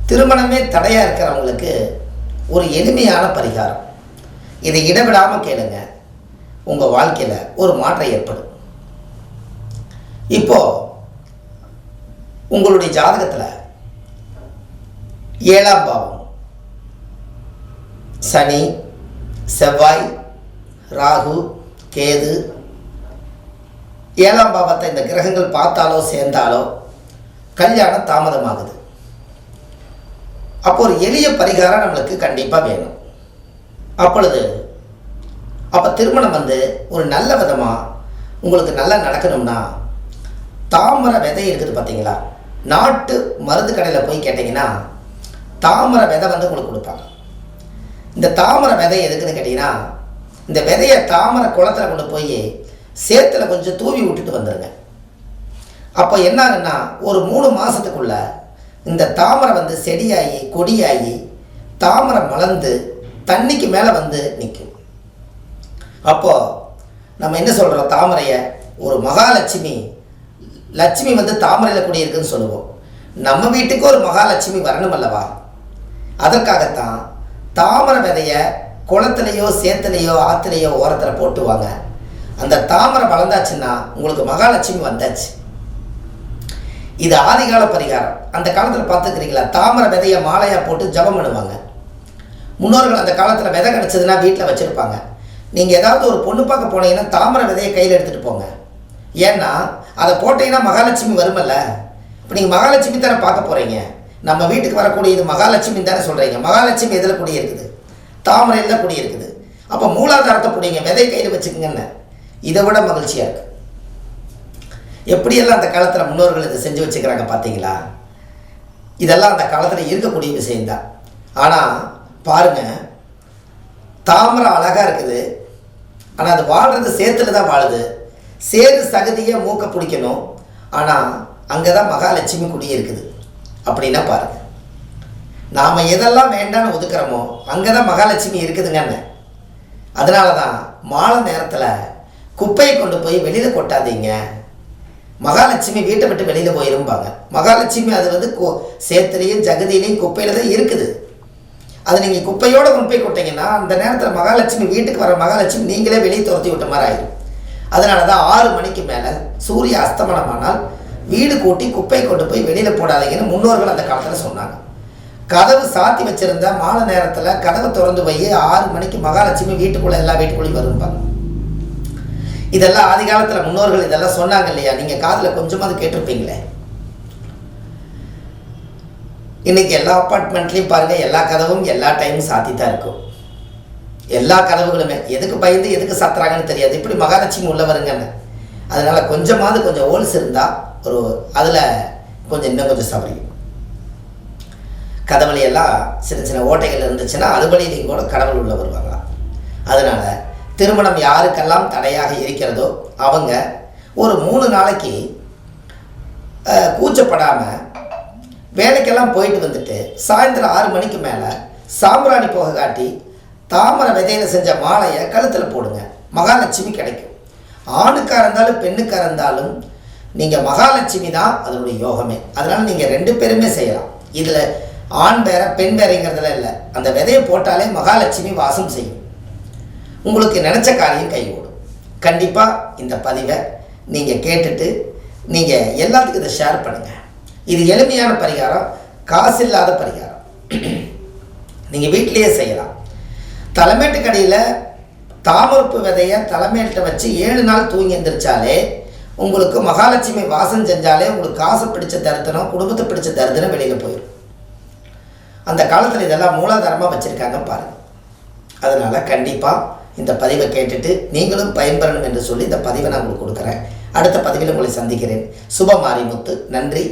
திருமணமே தடையாக இருக்கிறவங்களுக்கு ஒரு எளிமையான பரிகாரம். இதை இடைவிடாமல் கேளுங்க, உங்கள் வாழ்க்கையில் ஒரு மாற்றம் ஏற்படும். இப்போது உங்களுடைய ஜாதகத்தில் 7ஆம் பாவம் சனி, செவ்வாய், ராகு, கேது, 7ஆம் பாவத்தை இந்த கிரகங்கள் பார்த்தாலோ சேர்ந்தாலோ கல்யாணம் தாமதமாகுது. அப்போ ஒரு எளிய பரிகாரம் நம்மளுக்கு கண்டிப்பாக வேணும். அப்போ திருமணம் ஒரு நல்ல விதமாக உங்களுக்கு நல்லா நடக்கணும்னா, தாமரை விதை இருக்குது பார்த்தீங்களா, நாட்டு மருந்து கடையில் போய் கேட்டிங்கன்னா தாமரை விதை உங்களுக்கு கொடுப்பாங்க. இந்த தாமரை விதை எதுக்குன்னு கேட்டிங்கன்னா, இந்த விதையை தாமரை குளத்தில் கொண்டு போய் சேத்துல கொஞ்சம் தூவி விட்டுட்டு வந்துடுங்க. அப்போ என்ன ஆகுன்னா, ஒரு 3 மாதத்துக்குள்ள இந்த தாமரை செடியாகி கொடியாகி தாமரை மலர்ந்து தண்ணிக்கு மேலே நிற்கும். அப்போது நம்ம என்ன சொல்கிறோம், தாமரையை ஒரு மகாலட்சுமி, லட்சுமி தாமரையில் குடியிருக்குன்னு சொல்லுவோம். நம்ம வீட்டுக்கு ஒரு மகாலட்சுமி வரணும் அல்லவா? அதற்காகத்தான் தாமரை விதையை குளத்துலையோ சேத்துலையோ ஆற்றுலையோ ஓரத்தில் போட்டுவாங்க. அந்த தாமரை வளர்ந்தாச்சுன்னா உங்களுக்கு மகாலட்சுமி வந்தாச்சு. இது ஆதிகால பரிகாரம். அந்த காலத்தில் பார்த்துக்கிறீங்களா, தாமரை விதையை மாலையாக போட்டு ஜபம் பண்ணுவாங்க. முன்னோர்கள் அந்த காலத்தில் விதை கிடச்சதுன்னா வீட்டில் வச்சுருப்பாங்க. நீங்கள் ஏதாவது ஒரு பொண்ணு பார்க்க போனீங்கன்னா தாமரை விதையை கையில் எடுத்துகிட்டு போங்க. ஏன்னா அதை போட்டீங்கன்னா மகாலட்சுமி வருமல்ல. இப்போ நீங்கள் மகாலட்சுமி தானே பார்க்க போகிறீங்க, நம்ம வீட்டுக்கு வரக்கூடிய இது மகாலட்சுமி தானே சொல்கிறீங்க. மகாலட்சுமி எதில் குடியிருக்குது? தாமரையில் தான் குடியிருக்குது. அப்போ மூலாதாரத்தை பிடிங்க, விதை கையில் வச்சுக்கோங்கன்னு. இதை விட மகிழ்ச்சியாக இருக்குது. எப்படியெல்லாம் அந்த காலத்தில் முன்னோர்கள் இதை செஞ்சு வச்சுக்கிறாங்க பார்த்தீங்களா? இதெல்லாம் அந்த காலத்தில் இருக்கக்கூடிய விஷயந்தான். ஆனால் பாருங்கள், தாமரை அழகாக இருக்குது, ஆனால் அது வாழ்கிறது சேத்துல தான் வாழுது. சேரு சகதியை மூக்க பிடிக்கணும், ஆனால் அங்கே தான் மகாலட்சுமி குடியிருக்குது. அப்படின்னா பாருங்கள், நாம் எதெல்லாம் வேண்டான்னு ஒதுக்குறோமோ அங்கே தான் மகாலட்சுமி இருக்குதுங்கன்னு. அதனால தான் மாலை நேரத்தில் குப்பையை கொண்டு போய் வெளியில் கொட்டாதீங்க, மகாலட்சுமி வீட்டை விட்டு வெளியில் போயிருப்பாங்க. மகாலட்சுமி அது சேத்துலேயும் ஜகதியிலையும் குப்பையில் தான் இருக்குது. அது நீங்கள் குப்பையோடு கொண்டு போய் கொட்டிங்கன்னா அந்த நேரத்தில் மகாலட்சுமி வீட்டுக்கு வர மகாலட்சுமி நீங்களே வெளியே துரத்தி விட்ட மாதிரி ஆயிடும். அதனால தான் 6 மணிக்கு மேலே சூரிய அஸ்தமனமானால் வீடு கூட்டி குப்பை கொண்டு போய் வெளியில் போடாதீங்கன்னு முன்னோர்கள் அந்த காலத்தில் சொன்னாங்க. கதவு சாத்தி வச்சுருந்த மாலை நேரத்தில் கதவை திறந்து போய் 6 மணிக்கு மகாலட்சுமி வீட்டுக்குள்ளே எல்லா வீட்டுக்குள்ளேயும் வரும்பாங்க. இதெல்லாம் ஆதி காலத்தில் முன்னோர்கள் இதெல்லாம் சொன்னாங்க இல்லையா? நீங்கள் காதில் கொஞ்சமாவது கேட்டிருப்பீங்களே. இன்றைக்கி எல்லா அப்பார்ட்மெண்ட்லேயும் பாருங்கள், எல்லா கதவும் எல்லா டைமும் சாத்தி தான் இருக்கும். எல்லா கதவுகளுமே எதுக்கு பயந்து எதுக்கு சாத்துறாங்கன்னு தெரியாது. இப்படி மகாலட்சுமி உள்ள வருங்கன்னு. அதனால் கொஞ்சம் ஹோல்ஸ் இருந்தால் அதில் இன்னும் கொஞ்சம் சவரியும். கதவுலையெல்லாம் சின்ன ஓட்டைகள் இருந்துச்சுன்னா அது வழியிலையும் கூட கடவுள் உள்ள வருவாங்க. அதனால் திருமணம் யாருக்கெல்லாம் தடையாக இருக்கிறதோ அவங்க ஒரு 3 நாளைக்கு கூச்சப்படாமல் வேலைக்கெல்லாம் போயிட்டு வந்துட்டு சாயந்தரம் 6 மணிக்கு மேலே சாம்பிராணி போக காட்டி தாமரை விதையில் செஞ்ச மாலையை கழுத்தில் போடுங்க. மகாலட்சுமி கிடைக்கும். ஆணுக்காக இருந்தாலும் பெண்ணுக்காக இருந்தாலும் நீங்கள் மகாலட்சுமி தான் அதனுடைய யோகமே. அதனால் நீங்கள் 2 பேருமே செய்யலாம். இதில் ஆண் வேற பெண் வேறங்கிறதுல இல்லை. அந்த விதையை போட்டாலே மகாலட்சுமி வாசம் செய்யும். உங்களுக்கு நினச்ச காரியம் கைகூடும். கண்டிப்பாக இந்த பதிவை நீங்கள் கேட்டுட்டு நீங்கள் எல்லாத்துக்கும் இதை ஷேர் பண்ணுங்கள். இது எளிமையான பரிகாரம், காசு இல்லாத பரிகாரம். நீங்கள் வீட்டிலையே செய்யலாம். தலைமேட்டு கடையில் தாமரப்பு விதையை தலைமேட்டை வச்சு 7 நாள் தூங்கி எந்திரிச்சாலே உங்களுக்கு மகாலட்சுமி வாசம் செஞ்சாலே உங்களுக்கு காசு பிடிச்ச தரித்திரம், குடும்பத்தை பிடிச்ச தரித்திரம் வெளியில் போயிடும். அந்த காலத்தில் இதெல்லாம் மூலாதாரமாக வச்சுருக்காங்க பாருங்கள். அதனால் கண்டிப்பாக இந்த பதிவை கேட்டுட்டு நீங்களும் பயன்பெறணும் என்று சொல்லி இந்த பதிவை நான் உங்களுக்கு கொடுக்குறேன். அடுத்த பதிவில் உங்களை சந்திக்கிறேன். சுப மாரிமுத்து. நன்றி.